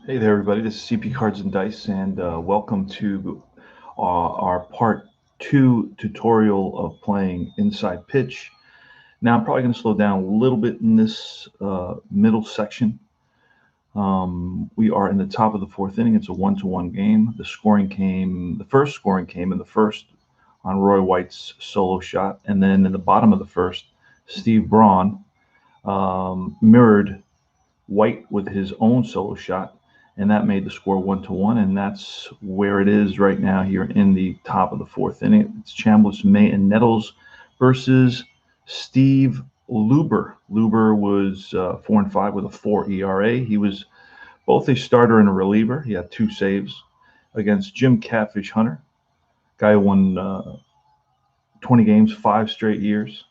Hey there, everybody. This is CP Cards and Dice, and welcome to our part two tutorial of playing Inside Pitch. Now, I'm probably going to slow down a little bit in this middle section. We are in the top of the fourth inning. It's a 1-1 game. The first scoring came in the first on Roy White's solo shot, and then in the bottom of the first, Steve Braun mirrored White with his own solo shot, and that made the score 1-1, and that's where it is right now here in the top of the fourth inning. It's Chambliss, May, and Nettles versus Steve Luber. Luber was 4-5 with a 4 ERA. He was both a starter and a reliever. He had 2 saves against Jim Catfish Hunter, guy who won 20 games, 5 straight years,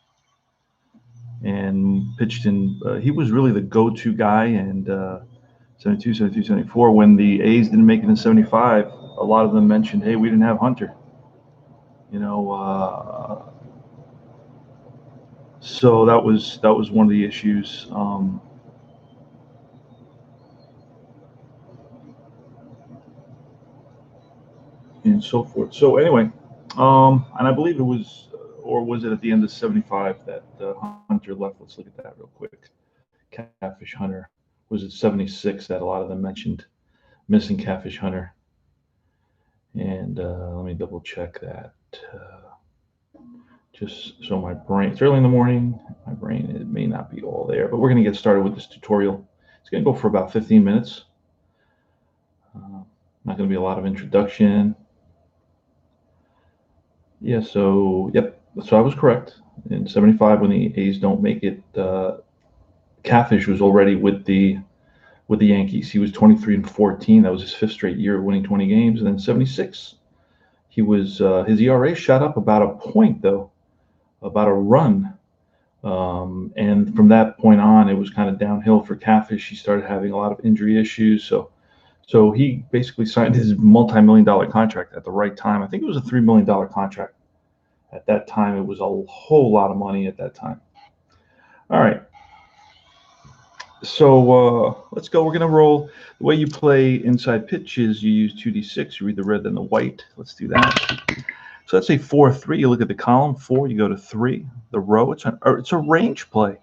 and pitched in. He was really the go-to guy, and 72, 73, 74. When the A's didn't make it in 75, a lot of them mentioned, "Hey, we didn't have Hunter." You know, so that was one of the issues. And so forth. So anyway, and I believe it was, or was it at the end of 75 that Hunter left? Let's look at that real quick. Catfish Hunter was it 76 that a lot of them mentioned missing Catfish Hunter. And let me double check that. Just so my brain, it's early in the morning, my brain, it may not be all there, but we're going to get started with this tutorial. It's going to go for about 15 minutes. Not going to be a lot of introduction. Yeah, so, yep, so I was correct. In 75, when the A's don't make it, Catfish was already with the Yankees. He was 23-14. That was his 5th straight year of winning 20 games. And then 76, he was his ERA shot up about a point, though, about a run. And from that point on, it was kind of downhill for Catfish. He started having a lot of injury issues. So he basically signed his multi-million-dollar contract at the right time. I think it was a $3 million contract. At that time, it was a whole lot of money at that time. All right. So let's go. We're going to roll. The way you play inside pitch is you use 2d6. You read the red, then the white. Let's do that. So let's say 4-3. You look at the column. 4, you go to 3. The row, it's a range play.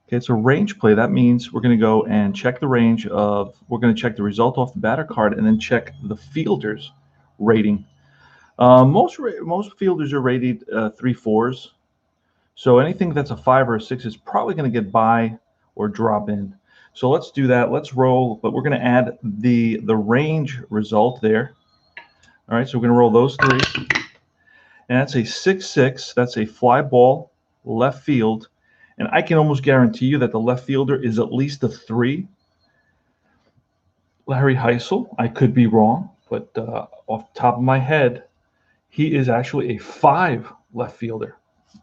Okay, it's a range play. That means we're going to go and check the range of, we're going to check the result off the batter card and then check the fielder's rating. Most fielders are rated 3-4s. So anything that's a 5 or a 6 is probably going to get by or drop in. So let's do that. Let's roll, but we're going to add the range result there. All right, so we're going to roll those 3. And that's a 6-6. That's a fly ball left field. And I can almost guarantee you that the left fielder is at least a 3. Larry Heisel, I could be wrong, but off the top of my head, he is actually a 5 left fielder.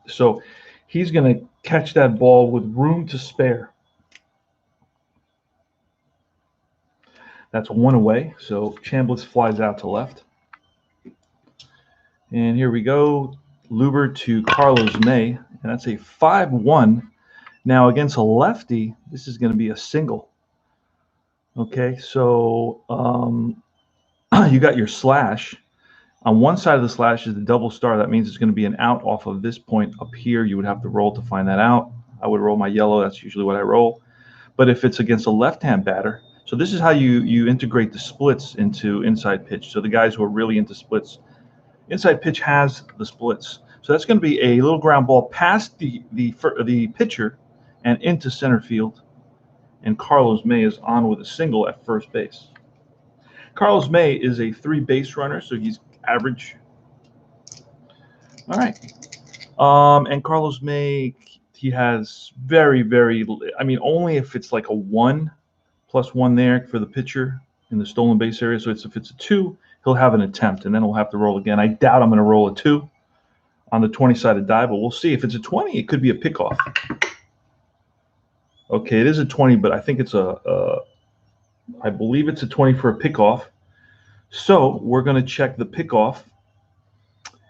So he's going to catch that ball with room to spare. That's 1 away. So Chambliss flies out to left. And here we go. Luber to Carlos May. And that's a 5-1. Now against a lefty, this is going to be a single. Okay, so you got your slash. On one side of the slash is the double star. That means it's going to be an out off of this point up here. You would have to roll to find that out. I would roll my yellow. That's usually what I roll. But if it's against a left-hand batter, so this is how you integrate the splits into inside pitch. So the guys who are really into splits, inside pitch has the splits. So that's going to be a little ground ball past the pitcher and into center field. And Carlos May is on with a single at first base. Carlos May is a 3 base runner, so he's average. All right. And Carlos May, he has very, very, I mean, only if it's like a 1 + 1 there for the pitcher in the stolen base area. So if it's a 2, he'll have an attempt, and then he'll have to roll again. I doubt I'm going to roll a 2 on the 20-sided die, but we'll see. If it's a 20, it could be a pickoff. Okay, it is a 20, but I think it's I believe it's a 20 for a pickoff. So we're going to check the pickoff,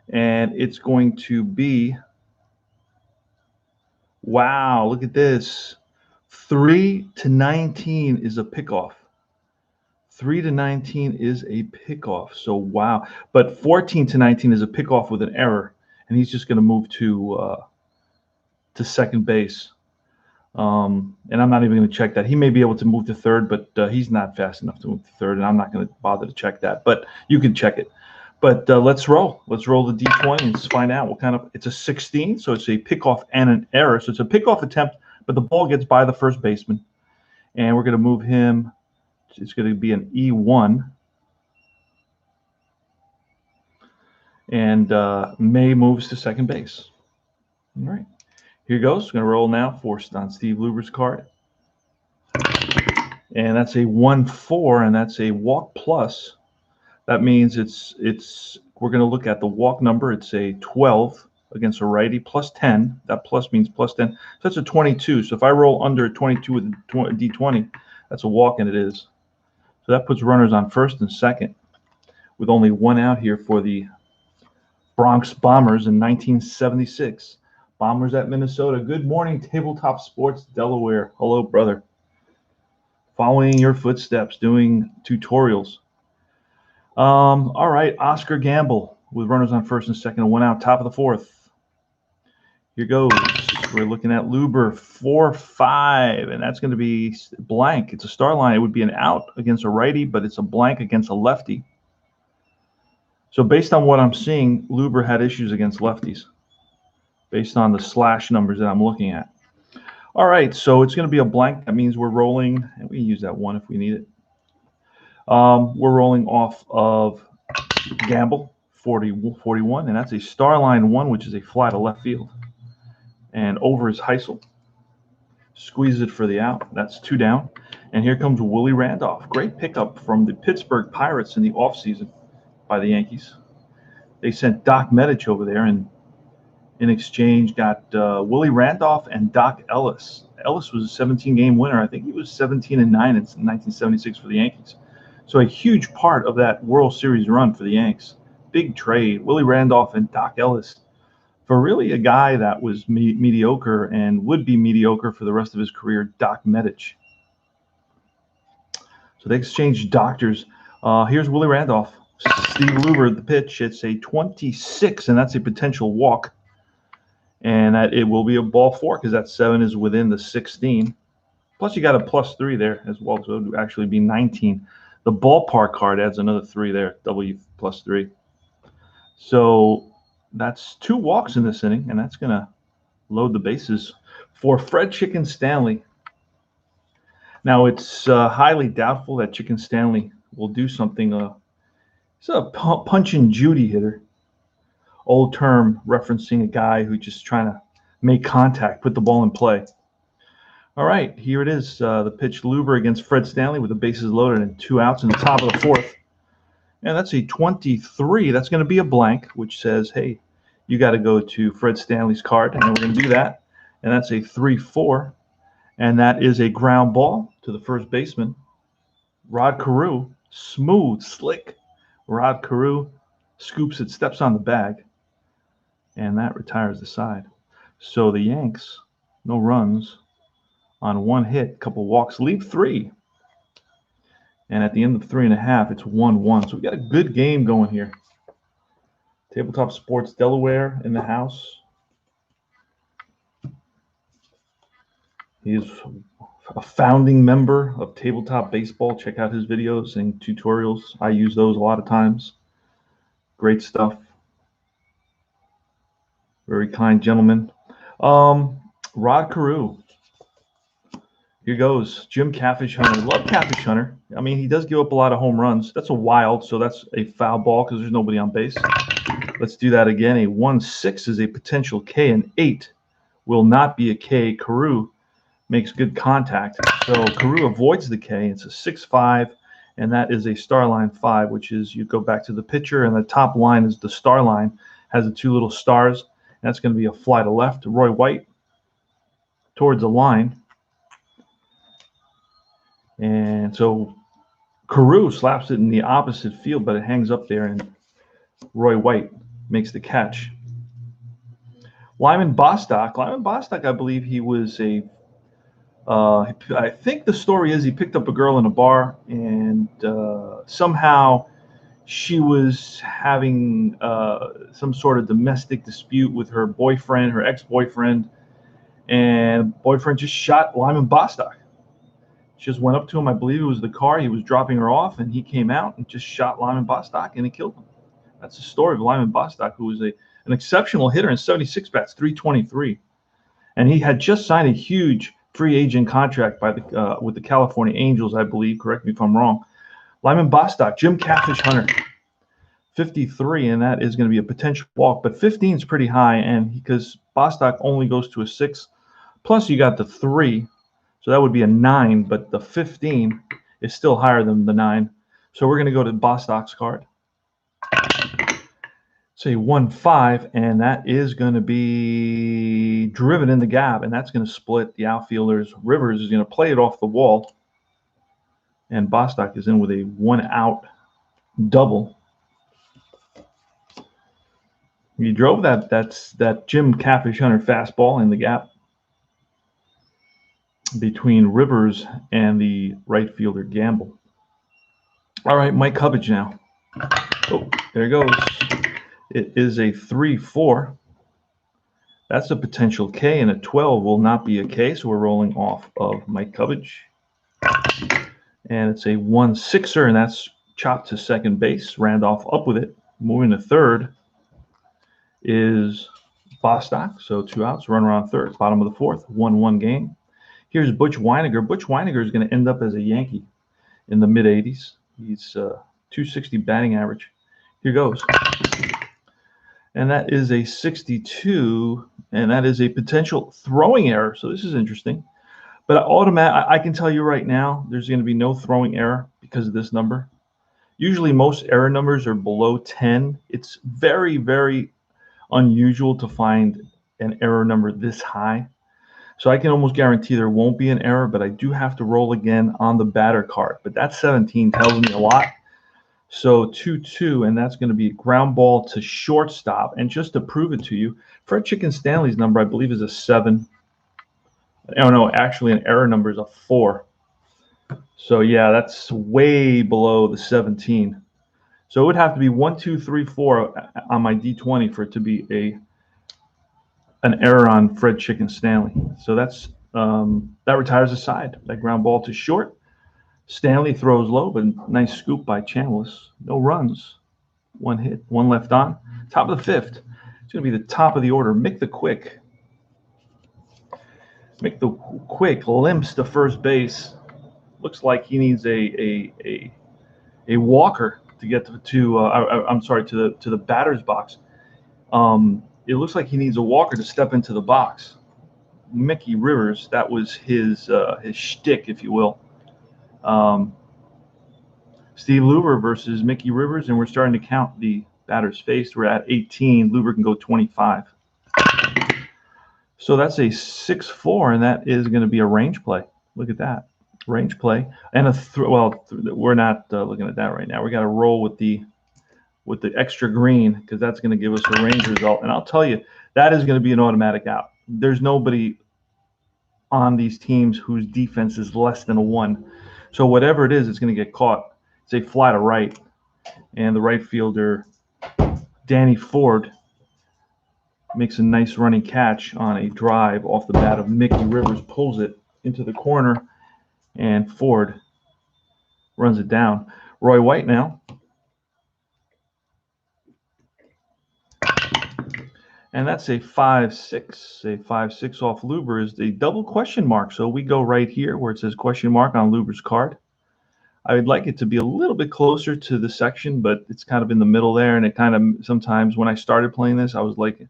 and it's going to be, wow, look at this. 3-19 is a pickoff. 3-19 is a pickoff. So wow. But 14-19 is a pickoff with an error, and he's just going to move to second base. And I'm not even going to check that. He may be able to move to third, but he's not fast enough to move to third, and I'm not going to bother to check that. But you can check it. But let's roll. Let's roll the D20 and let's find out what kind of. It's a 16, so it's a pickoff and an error. So it's a pickoff attempt, but the ball gets by the first baseman, and we're going to move him. It's going to be an E1, and May moves to second base. All right, here goes. We're going to roll now for on Steve Luber's card, and that's a 1-4, and that's a walk plus. That means we're going to look at the walk number. It's a 12 against a righty plus 10. That plus means plus 10. So that's a 22. So if I roll under 22 with a D20, that's a walk, and it is. So that puts runners on first and second with only one out here for the Bronx Bombers in 1976. Bombers at Minnesota. Good morning, Tabletop Sports Delaware. Hello, brother. Following your footsteps, doing tutorials. All right, Oscar Gamble with runners on first and second, one out, top of the fourth. Here goes. We're looking at Luber, 4-5, and that's going to be blank. It's a star line. It would be an out against a righty, but it's a blank against a lefty. So based on what I'm seeing, Luber had issues against lefties based on the slash numbers that I'm looking at. All right, so it's going to be a blank. That means we're rolling, and we can use that one if we need it. We're rolling off of Gamble, 41, and that's a star line 1, which is a fly to left field. And over is Heisel. Squeeze it for the out. That's 2 down. And here comes Willie Randolph. Great pickup from the Pittsburgh Pirates in the offseason by the Yankees. They sent Doc Medich over there, and in exchange got Willie Randolph and Doc Ellis. Ellis was a 17-game winner. I think he was 17-9 in 1976 for the Yankees. So a huge part of that World Series run for the Yanks. Big trade. Willie Randolph and Doc Ellis for really a guy that was mediocre and would be mediocre for the rest of his career, Doc Medich. So they exchanged doctors. Here's Willie Randolph. Steve Luber, the pitch. It's a 26, and that's a potential walk. And that it will be a ball 4 because that 7 is within the 16. Plus you got a +3 there as well, so it would actually be 19. The ballpark card adds another 3 there, W +3. So that's 2 walks in this inning, and that's going to load the bases for Fred Chicken Stanley. Now, it's highly doubtful that Chicken Stanley will do something. He's a punch and Judy hitter. Old term referencing a guy who's just trying to make contact, put the ball in play. All right, here it is, the pitch. Luber against Fred Stanley with the bases loaded and 2 outs in the top of the fourth. And that's a 23. That's going to be a blank, which says, hey, you got to go to Fred Stanley's card, and we're going to do that. And that's a 3-4. And that is a ground ball to the first baseman, Rod Carew. Smooth, slick. Rod Carew scoops it, steps on the bag, and that retires the side. So the Yanks, no runs on 1 hit, couple walks, leave 3. And at the end of 3.5, it's 1-1. So we got a good game going here. Tabletop Sports Delaware in the house. He's a founding member of Tabletop Baseball. Check out his videos and tutorials. I use those a lot of times. Great stuff. Very kind gentleman. Rod Carew. Here goes. Jim Catfish Hunter. Love Catfish Hunter. I mean, he does give up a lot of home runs. That's a wild, so that's a foul ball because there's nobody on base. Let's do that again. A 1-6 is a potential K. An 8 will not be a K. Carew makes good contact. So Carew avoids the K. It's a 6-5, and that is a star line 5, which is you go back to the pitcher, and the top line is the star line. Has the 2 little stars. And that's going to be a fly to left. Roy White towards the line. And so Carew slaps it in the opposite field, but it hangs up there, and Roy White makes the catch. Lyman Bostock. Lyman Bostock, I believe he was a I think the story is he picked up a girl in a bar, and somehow she was having some sort of domestic dispute with her boyfriend, her ex-boyfriend, and boyfriend just shot Lyman Bostock. She just went up to him. I believe it was the car. He was dropping her off, and he came out and just shot Lyman Bostock, and he killed him. That's the story of Lyman Bostock, who was an exceptional hitter in 76 bats, 323. And he had just signed a huge free agent contract with the California Angels, I believe. Correct me if I'm wrong. Lyman Bostock, Jim Catfish Hunter, 53, and that is going to be a potential walk. But 15 is pretty high, and because Bostock only goes to a 6, plus you got the 3, so that would be a 9, but the 15 is still higher than the 9. So we're going to go to Bostock's card. Say 1-5, and that is going to be driven in the gap, and that's going to split the outfielders. Rivers is going to play it off the wall, and Bostock is in with a 1-out double. He drove that Jim Catfish Hunter fastball in the gap between Rivers and the right fielder Gamble. All right, Mike Hubbage now. Oh, there goes. It is a 3-4. That's a potential K, and a 12 will not be a K, so we're rolling off of Mike Hubbage. And it's a 1-6er, and that's chopped to second base. Randolph up with it. Moving to third is Bostock, so 2 outs, runner on third, bottom of the fourth, 1-1 game. Here's Butch Weiniger. Butch Weiniger is going to end up as a Yankee in the mid-80s. He's 260 batting average. Here goes. And that is a 62, and that is a potential throwing error. So this is interesting. But I can tell you right now, there's going to be no throwing error because of this number. Usually most error numbers are below 10. It's very, very unusual to find an error number this high. So I can almost guarantee there won't be an error, but I do have to roll again on the batter card. But that 17 tells me a lot. So 2-2, and that's going to be a ground ball to shortstop. And just to prove it to you, Fred Chicken Stanley's number, I believe, is a 7. Oh, no, actually an error number is a 4. So, yeah, that's way below the 17. So it would have to be 1, 2, 3, 4 on my D20 for it to be an error on Fred Chicken Stanley. So that's that retires a side. That ground ball to short. Stanley throws low, but nice scoop by Chambliss. No runs. 1 hit, 1 left on. Top of the 5th. It's going to be the top of the order. Mick the Quick. Mick the Quick limps to first base. Looks like he needs a walker to get to the batter's box. It looks like he needs a walker to step into the box. Mickey Rivers, that was his shtick, if you will. Steve Luber versus Mickey Rivers, and we're starting to count the batter's face. We're at 18. Luber can go 25. So that's a 6-4, and that is going to be a range play. Look at that. Range play. And we're not looking at that right now. We got to roll with the extra green because that's going to give us a range result. And I'll tell you, that is going to be an automatic out. There's nobody on these teams whose defense is less than a 1. So whatever it is, it's going to get caught. It's a fly to right. And the right fielder, Danny Ford, makes a nice running catch on a drive off the bat of Mickey Rivers, pulls it into the corner, and Ford runs it down. Roy White now. And that's a 5-6. A 5-6 off Luber is the double question mark. So we go right here where it says question mark on Luber's card. I would like it to be a little bit closer to the section, but it's kind of in the middle there. And it kind of sometimes when I started playing this, I was like,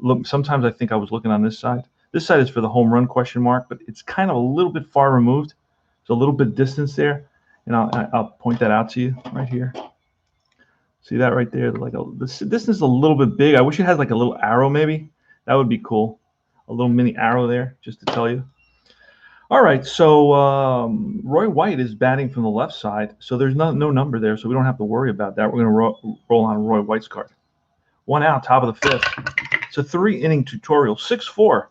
look, sometimes I think I was looking on this side. This side is for the home run question mark, but it's kind of a little bit far removed. There's a little bit distance there. And I'll point that out to you right here. See that right there? This is a little bit big. I wish it had like a little arrow maybe. That would be cool. A little mini arrow there just to tell you. All right, so Roy White is batting from the left side. So there's no number there, so we don't have to worry about that. We're going to roll on Roy White's card. 1 out, top of the 5th. It's a 3-inning tutorial, 6-4.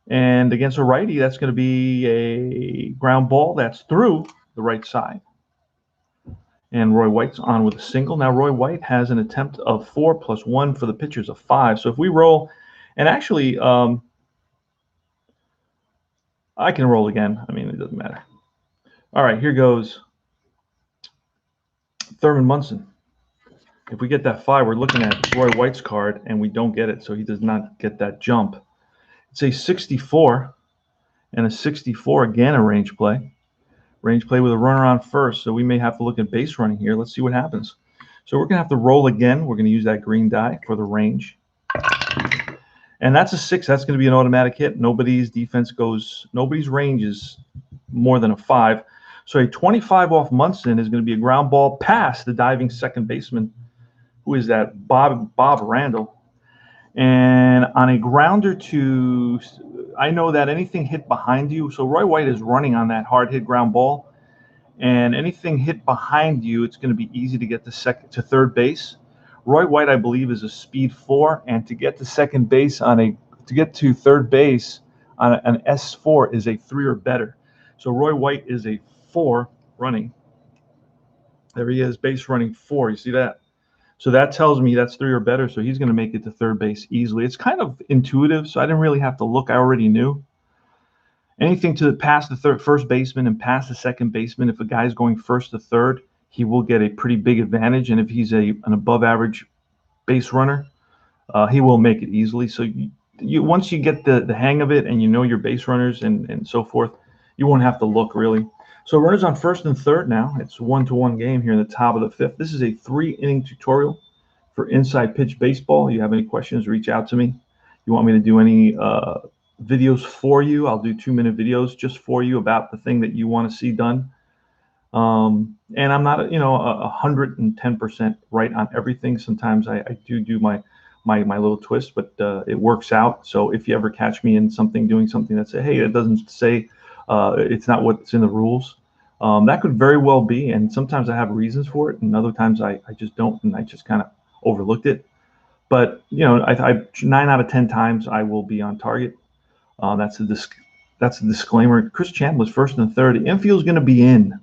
And against a righty, that's going to be a ground ball that's through the right side. And Roy White's on with a single. Now Roy White has an attempt of 4 plus 1 for the pitchers of 5. So if we roll, and actually, I can roll again. I mean, it doesn't matter. All right, here goes Thurman Munson. If we get that 5, we're looking at Roy White's card, and we don't get it, so he does not get that jump. It's a 64, and a 64, again, a range play. Range play with a runner on first, so we may have to look at base running here. Let's see what happens. So we're going to have to roll again. We're going to use that green die for the range. And that's a 6. That's going to be an automatic hit. Nobody's range is more than a 5. So a 25 off Munson is going to be a ground ball past the diving second baseman. Who is that? Bob Randall. And on a grounder to, I know that anything hit behind you, so Roy White is running on that hard hit ground ball, and anything hit behind you, it's going to be easy to get to third base. Roy White, I believe, is a speed 4, and to get to second base to get to third base on an S4 is a 3 or better. So Roy White is a 4 running. There he is, base running 4. You see that? So that tells me that's 3 or better, so he's going to make it to third base easily. It's kind of intuitive, so I didn't really have to look. I already knew. Anything past the first baseman and past the second baseman, if a guy's going first to third, he will get a pretty big advantage. And if he's an above-average base runner, he will make it easily. So once you get the hang of it and you know your base runners and so forth, you won't have to look really. So runners on first and third now. It's 1-1 game here in the top of the 5th. This is a 3-inning tutorial for inside pitch baseball. You have any questions, reach out to me. You want me to do any videos for you, I'll do 2-minute videos just for you about the thing that you want to see done. And I'm not, 110% right on everything. Sometimes I do my little twist, but it works out. So if you ever catch me in doing something that say, hey, it doesn't say, it's not what's in the rules, that could very well be. And sometimes I have reasons for it, and other times I just don't, and I just kind of overlooked it. But I 9 out of 10 times I will be on target. That's a disclaimer. Chris Chandler's first and third. The infield is going to be in.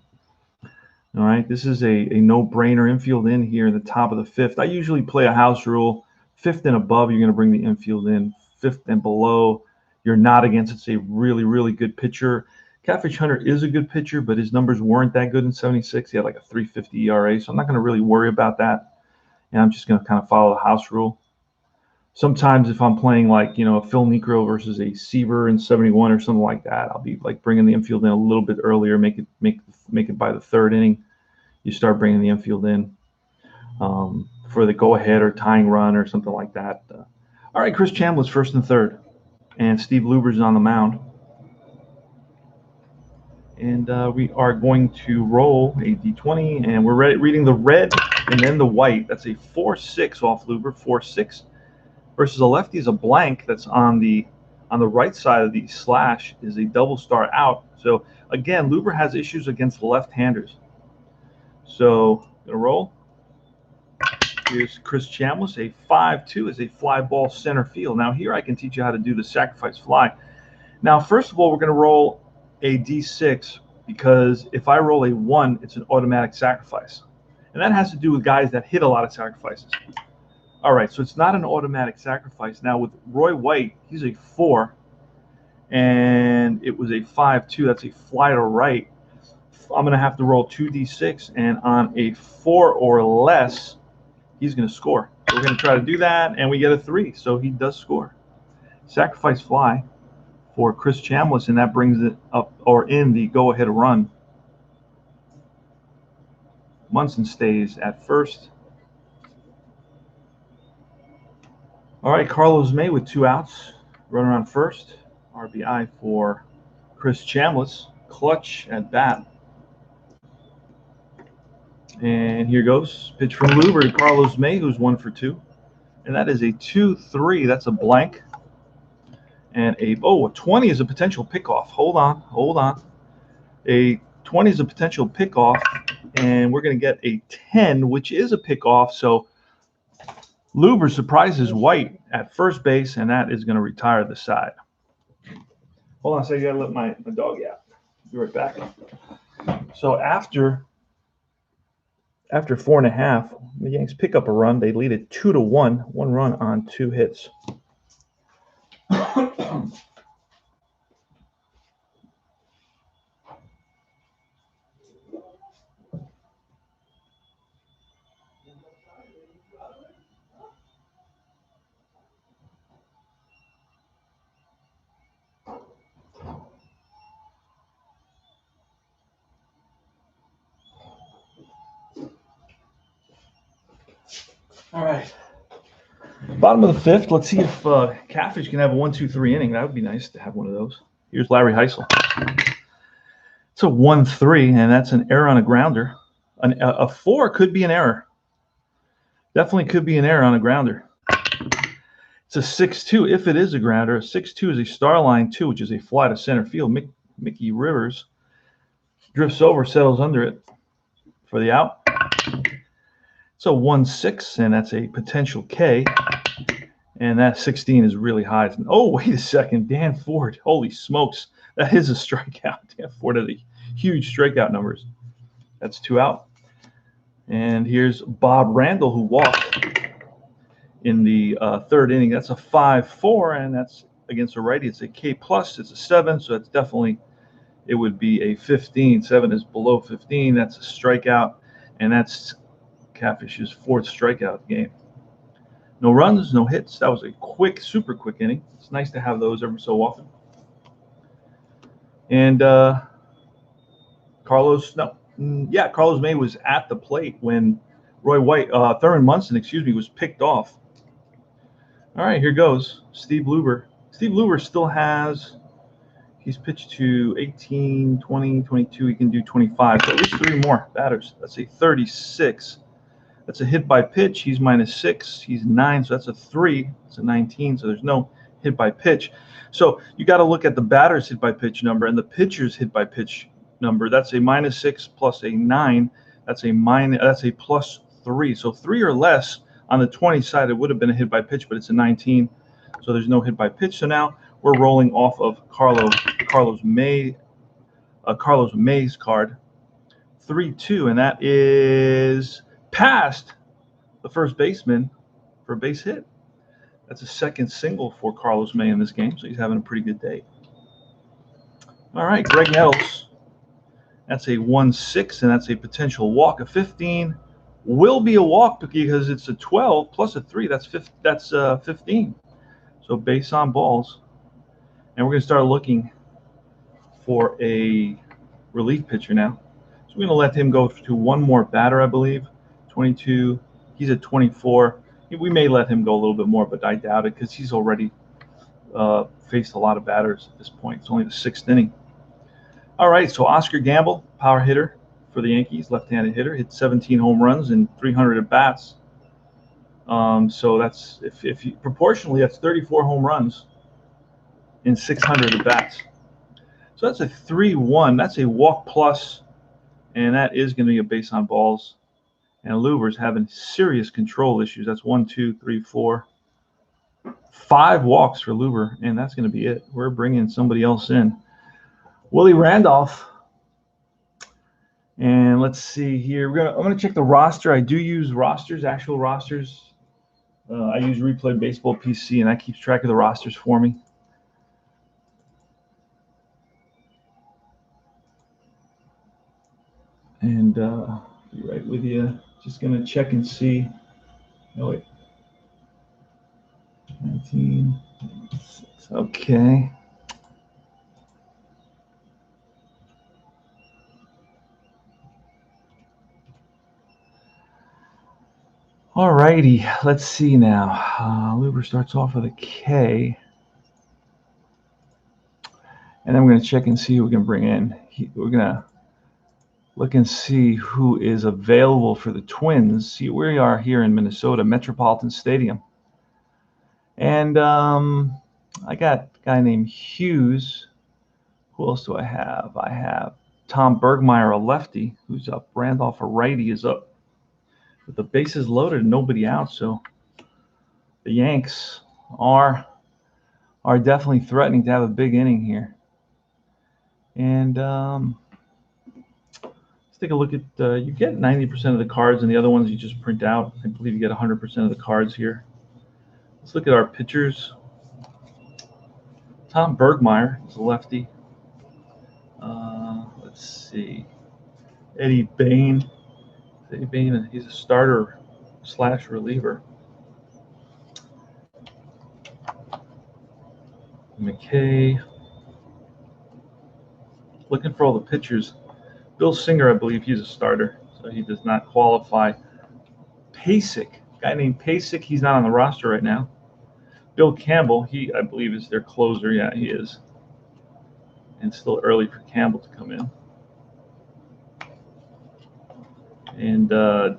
All right, this is a no-brainer. Infield in here in the top of the 5th. I usually play a house rule. 5th and above, you're going to bring the infield in. 5th and below, you're not against. It's a really, really good pitcher. Catfish Hunter is a good pitcher, but his numbers weren't that good in 76. He had like a 3.50 ERA, so I'm not going to really worry about that. And I'm just going to kind of follow the house rule. Sometimes if I'm playing like, a Phil Niekro versus a Seaver in 71 or something like that, I'll be like bringing the infield in a little bit earlier, make it by the 3rd inning. You start bringing the infield in for the go-ahead or tying run or something like that. All right, Chris Chambliss first and third, and Steve Luber's on the mound. And we are going to roll a D20, and we're reading the red and then the white. That's a 4-6 off Luber, 4-6. Versus a lefty is a blank that's on the right side of the slash is a double star out. So again, Luber has issues against left-handers. So gonna roll. Here's Chris Chambliss, a 5-2 is a fly ball center field. Now here I can teach you how to do the sacrifice fly. Now first of all, we're gonna roll a D6 because if I roll a 1, it's an automatic sacrifice, and that has to do with guys that hit a lot of sacrifices. All right, so it's not an automatic sacrifice. Now with Roy White, he's a 4, and it was a 5-2. That's a fly to right. I'm going to have to roll 2d6, and on a 4 or less, he's going to score. So we're going to try to do that, and we get a 3, so he does score. Sacrifice fly for Chris Chambliss, and that brings it up or in the go-ahead run. Munson stays at first. All right, Carlos May with 2 outs. Runner on first. RBI for Chris Chambliss. Clutch at bat. And here goes. Pitch from Luber to Carlos May, who's 1 for 2. And that is a 2-3. That's a blank. And a 20 is a potential pickoff. Hold on. A 20 is a potential pickoff. And we're going to get a 10, which is a pickoff. So Luber surprises White at first base, and that is going to retire the side. Hold on a second, I gotta let my dog out. Be right back. So after 4.5, the Yanks pick up a run. They lead it 2-1, 1 run on 2 hits. All right. Bottom of the 5th. Let's see if Catfish can have a 1-2-3 inning. That would be nice to have one of those. Here's Larry Heisel. It's a 1-3, and that's an error on a grounder. A 4 could be an error. Definitely could be an error on a grounder. It's a 6-2 if it is a grounder. A 6-2 is a star line 2, which is a fly to center field. Mickey Rivers drifts over, settles under it for the out. It's a 1-6, and that's a potential K. And that 16 is really high. Oh, wait a second. Dan Ford. Holy smokes. That is a strikeout. Dan Ford had huge strikeout numbers. That's 2 out. And here's Bob Randall, who walked in the 3rd inning. That's a 5-4, and that's against a righty. It's a K+. It's a 7, so that's definitely, it would be a 15. 7 is below 15. That's a strikeout, and that's Catfish's 4th strikeout game. No runs, no hits. That was a quick, super quick inning. It's nice to have those every so often. And Carlos May was at the plate when Thurman Munson, was picked off. All right, here goes Steve Luber. Steve Luber still has, he's pitched to 18, 20, 22. He can do 25. So at least 3 more batters. That's a 36. That's a hit by pitch. He's -6. He's 9, so that's a 3. It's a 19, so there's no hit by pitch. So you got to look at the batter's hit by pitch number and the pitcher's hit by pitch number. That's a -6 plus a 9. That's a +3. So 3 or less on the 20 side, it would have been a hit by pitch, but it's a 19, so there's no hit by pitch. So now we're rolling off of Carlos May's card. 3-2, and that is past the first baseman for a base hit. That's a 2nd single for Carlos May in this game, so he's having a pretty good day. All right, Greg Nettles. That's a 1-6, and that's a potential walk. A 15 will be a walk because it's a 12 plus a 3. That's 15. So base on balls. And we're going to start looking for a relief pitcher now. So we're going to let him go to 1 more batter, I believe. 22. He's at 24. We may let him go a little bit more, but I doubt it because he's already faced a lot of batters at this point. It's only the 6th inning. All right, so Oscar Gamble, power hitter for the Yankees, left-handed hitter, hit 17 home runs and 300 at bats. So that's if you proportionally, that's 34 home runs in 600 at bats. So that's a 3-1. That's a walk plus, and that is going to be a base on balls. And Luber's having serious control issues. That's 1, 2, 3, 4, 5 walks for Luber, and that's going to be it. We're bringing somebody else in. Willie Randolph. And let's see here. I'm gonna check the roster. I do use rosters, actual rosters. I use Replay Baseball PC, and that keeps track of the rosters for me. And be right with you. Just gonna check and see. Oh wait. 19. Okay. All righty, let's see now. Luber starts off with a K. And then we're going to check and see who we can bring in. We're going to look and see who is available for the Twins. See, we are here in Minnesota, Metropolitan Stadium. And I got a guy named Hughes. Who else do I have? I have Tom Bergmeyer, a lefty, who's up. Randolph, a righty, is up. With the bases loaded and nobody out, so the Yanks are definitely threatening to have a big inning here. And let's take a look at, you get 90% of the cards, and the other ones you just print out. I believe you get 100% of the cards here. Let's look at our pitchers. Tom Bergmeyer is a lefty. Let's see. Eddie Bain. He's a starter / reliever. McKay. Looking for all the pitchers. Bill Singer, I believe he's a starter, so he does not qualify. Pasek, guy named Pasek, he's not on the roster right now. Bill Campbell, he, I believe, is their closer. Yeah, he is. And it's still early for Campbell to come in. And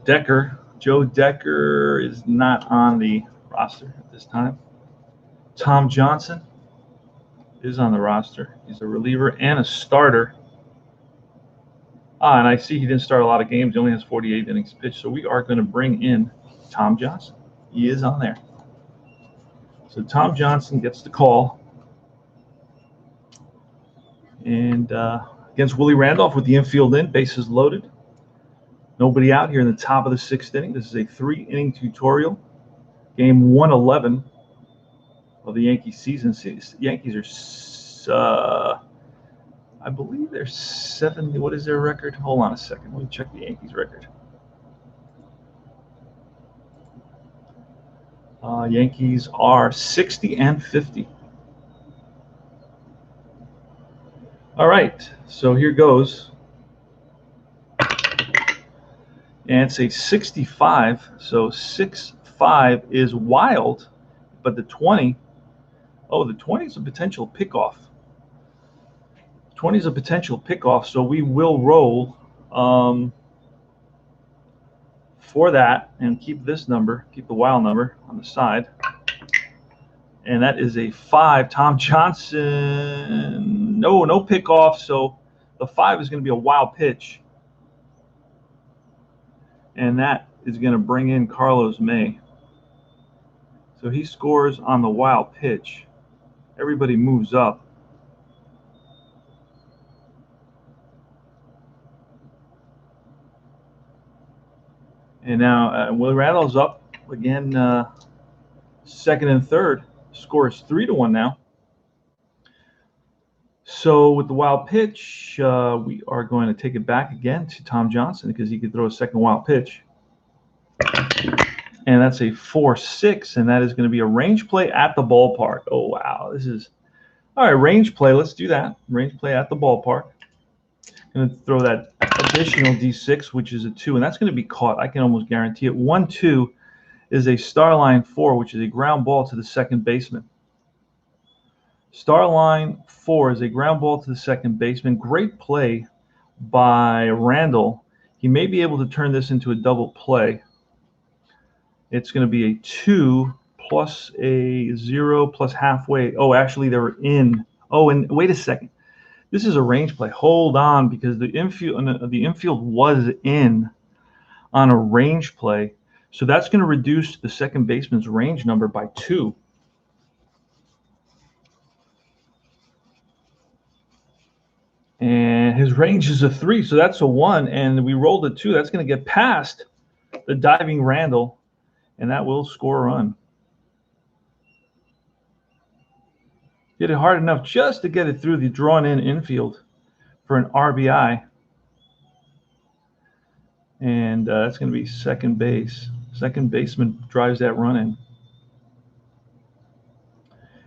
Decker, Joe Decker is not on the roster at this time. Tom Johnson is on the roster. He's a reliever and a starter. And I see he didn't start a lot of games. He only has 48 innings pitched. So we are going to bring in Tom Johnson. He is on there. So Tom Johnson gets the call. And against Willie Randolph with the infield in, bases loaded. Nobody out here in the top of the 6th inning. This is a 3-inning tutorial. Game 111 of the Yankees season. Yankees are, I believe they're 70. What is their record? Hold on a second. Let me check the Yankees record. Yankees are 60-50. All right, so here goes. And it's a 65, so 6-5 is wild, but the 20 is a potential pickoff. 20 is a potential pickoff, so we will roll for that and keep this number, keep the wild number on the side. And that is a 5. Tom Johnson, no pickoff, so the 5 is going to be a wild pitch. And that is going to bring in Carlos May. So he scores on the wild pitch. Everybody moves up. And now Willie Randall's up again, 2nd and 3rd. Score is 3-1 now. So with the wild pitch, we are going to take it back again to Tom Johnson because he could throw a second wild pitch. And that's a 4-6, and that is going to be a range play at the ballpark. Oh, wow. This is – all right, range play. Let's do that. Range play at the ballpark. I'm going to throw that additional D6, which is a 2, and that's going to be caught. I can almost guarantee it. 1-2 is a star line 4, which is a ground ball to the second baseman. Star line 4 is a ground ball to the second baseman. Great play by Randall. He may be able to turn this into a double play. It's going to be a 2 plus a 0 plus halfway. Oh, actually, they were in. Oh, and wait a second. This is a range play. Hold on, because the infield was in on a range play. So that's going to reduce the second baseman's range number by 2. And his range is a 3, so that's a 1. And we rolled a 2. That's going to get past the diving Randall, and that will score a run. Hit it hard enough just to get it through the drawn-in infield for an RBI. And that's going to be second base. Second baseman drives that run in.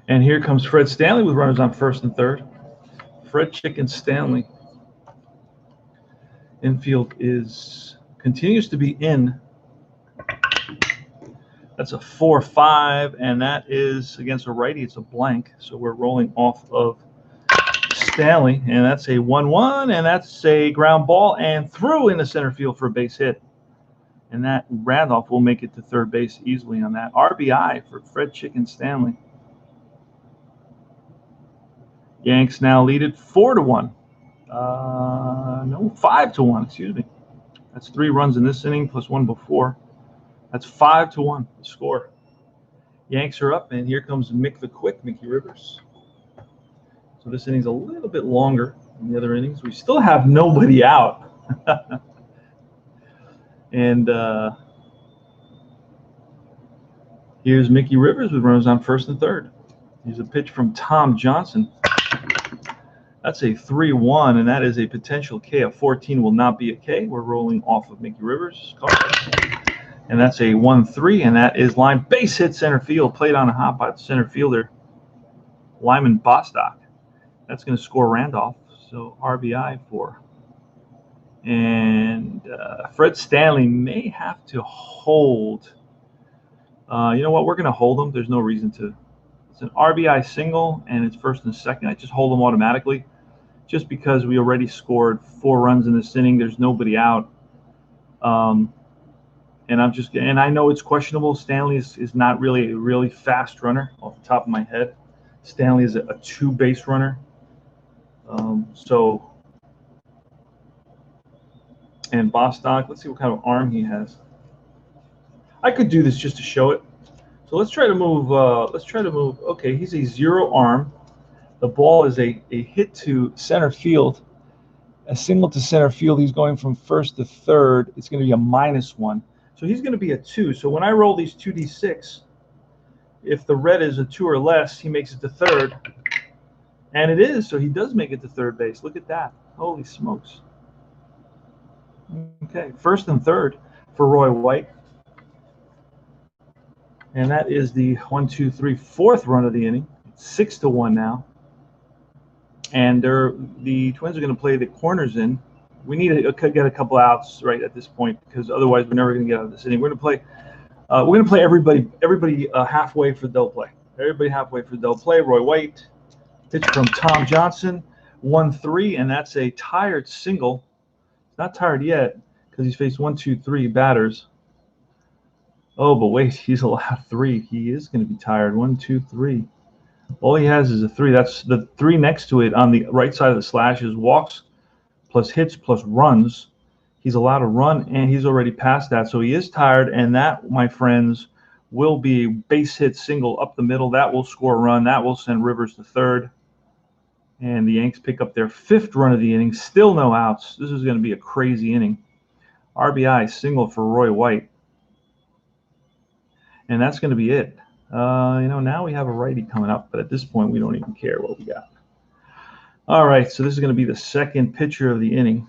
And here comes Fred Stanley with runners on 1st and 3rd. Fred Chicken Stanley. Infield continues to be in. That's a 4-5, and that is against a righty. It's a blank, so we're rolling off of Stanley, and that's a 1-1, and that's a ground ball and through in the center field for a base hit. And that Randolph will make it to third base easily on that. RBI for Fred Chicken Stanley. Yanks now lead it 4-1. No, 5-1, excuse me. That's 3 runs in this inning plus 1 before. That's 5-1 the score. Yanks are up, and here comes Mickey Rivers. So this inning's a little bit longer in the other innings. We still have nobody out. And here's Mickey Rivers with runners on first and third. Here's a pitch from Tom Johnson. That's a 3-1, and that is a potential K. A 14 will not be a K. We're rolling off of Mickey Rivers' card. And that's a 1-3, and that is line base hit center field, played on a hop by the center fielder, Lyman Bostock. That's going to score Randolph, so RBI for. And Fred Stanley may have to hold. You know what? We're going to hold him. There's no reason to. It's an RBI single, and it's first and second. I just hold him automatically, just because we already scored 4 runs in this inning. There's nobody out. And I know it's questionable. Stanley is not really a really fast runner off the top of my head. Stanley is a 2-base runner. And Bostock, let's see what kind of arm he has. I could do this just to show it. So let's try to move. Okay, he's a 0 arm. The ball is a hit to center field. A single to center field. He's going from first to third. It's going to be a -1. So he's going to be a 2. So when I roll these 2d6, if the red is a 2 or less, he makes it to third. And it is, so he does make it to third base. Look at that. Holy smokes. Okay, first and third for Roy White. And that is the 1, 2, 3, 4th run of the inning. It's 6-1 now. And the Twins are going to play the corners in. We need to get a couple outs right at this point, because otherwise we're never going to get out of this inning. We're going to play everybody halfway for they'll play. Everybody halfway for they'll play. Roy White, pitch from Tom Johnson, 1-3, and that's a tired single. Not tired yet, because he's faced 1, 2, 3 batters. Oh, but wait, he's allowed 3. He is going to be tired. 1, 2, 3. All he has is a 3. That's the 3 next to it on the right side of the slash is walks plus hits plus runs. He's allowed to run, and he's already past that. So he is tired, and that, my friends, will be a base hit single up the middle. That will score a run. That will send Rivers to third. And the Yanks pick up their 5th run of the inning. Still no outs. This is going to be a crazy inning. RBI single for Roy White. And that's going to be it. Now we have a righty coming up, but at this point, we don't even care what we got. All right, so this is going to be the second pitcher of the inning.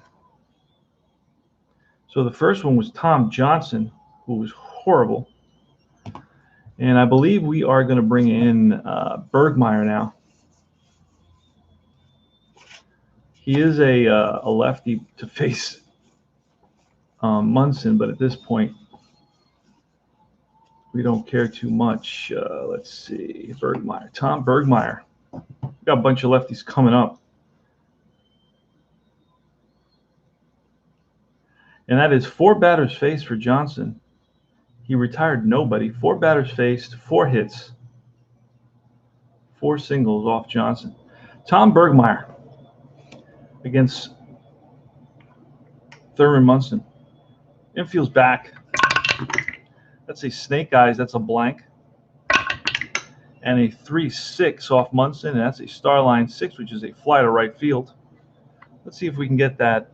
So the first one was Tom Johnson, who was horrible. And I believe we are going to bring in Bergmeyer now. He is a lefty to face Munson, but at this point, we don't care too much. Let's see, Bergmeyer, Tom Bergmeyer. We've got a bunch of lefties coming up. And that is 4 batters faced for Johnson. He retired nobody. 4 batters faced, 4 hits, 4 singles off Johnson. Tom Bergmeyer against Thurman Munson. Infield's back. That's a snake eyes. That's a blank. And a 3-6 off Munson. And that's a star line 6, which is a fly to right field. Let's see if we can get that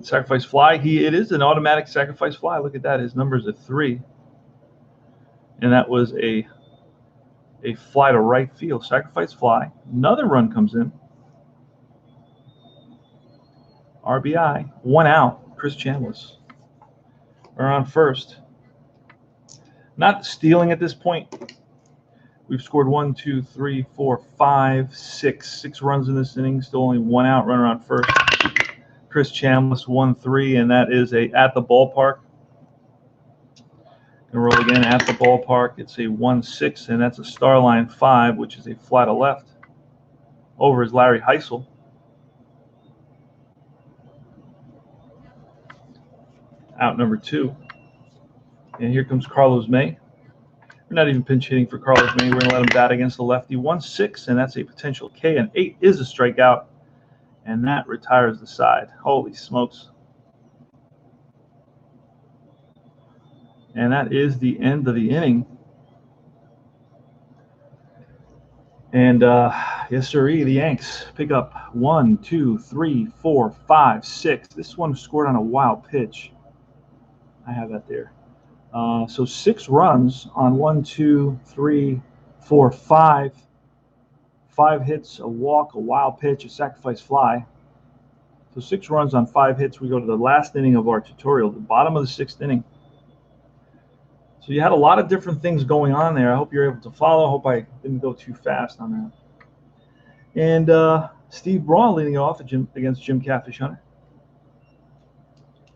sacrifice fly. It is an automatic sacrifice fly. Look at that. His number is a 3. And that was a fly to right field. Sacrifice fly. Another run comes in. RBI. 1 out. Chris Chambliss. We're on first. Not stealing at this point. We've scored 1, 2, 3, 4, 5, 6 runs in this inning. Still only 1 out. Runner on first. Chris Chambliss 1-3, and that is at the ballpark. And roll again at the ballpark. It's a 1-6, and that's a star line 5, which is a fly to left. Over is Larry Heisel. Out number 2. And here comes Carlos May. We're not even pinch hitting for Carlos May. We're going to let him bat against the lefty. 1-6, and that's a potential K. And 8 is a strikeout. And that retires the side. Holy smokes. And that is the end of the inning. And, Yes, sirree. The Yanks pick up 1, 2, 3, 4, 5, 6. This one scored on a wild pitch. I have that there. So 6 runs on 1, 2, 3, 4, 5. 5 hits, a walk, a wild pitch, a sacrifice fly. So 6 runs on 5 hits. We go to the last inning of our tutorial, the bottom of the 6th inning. So you had a lot of different things going on there. I hope you're able to follow. I hope I didn't go too fast on that. And Steve Braun leading off against Jim Catfish Hunter.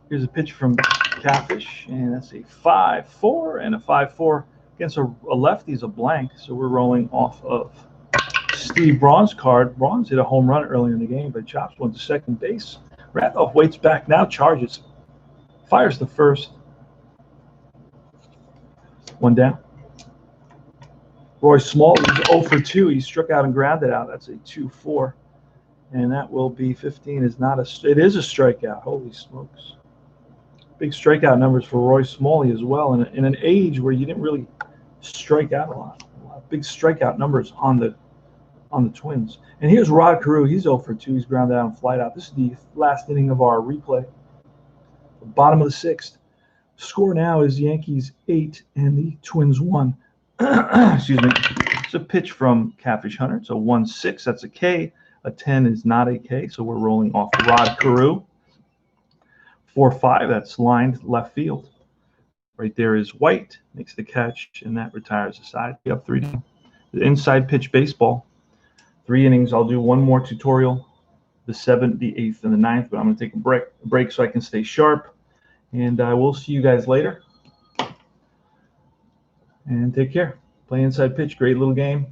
Here's a pitch from Catfish, and that's a 5-4 and a 5-4 against a lefty is a blank. So we're rolling off of Steve Braun's card. Braun's hit a home run early in the game, but Chops went to second base. Randolph waits back now, charges, fires the first. 1 down. Roy Small, he's 0 for 2. He struck out and grounded out. That's a 2-4. And that will be 15 is not a, it is a strikeout. Holy smokes. Big strikeout numbers for Roy Smalley as well. In an age where you didn't really strike out a lot. Big strikeout numbers on the Twins. And here's Rod Carew. He's 0 for 2. He's grounded out and flied out. This is the last inning of our replay. The bottom of the 6th. Score now is Yankees 8 and the Twins 1. Excuse me. It's a pitch from Catfish Hunter. It's a 1-6. That's a K. A 10 is not a K. So we're rolling off Rod Carew. 4-5. That's lined left field. Right there is White. Makes the catch, and that retires the side. We have 3 down. The inside pitch baseball. 3 innings. I'll do one more tutorial. The 7th, the 8th, and the 9th. But I'm going to take a break so I can stay sharp. And I will see you guys later. And take care. Play inside pitch. Great little game.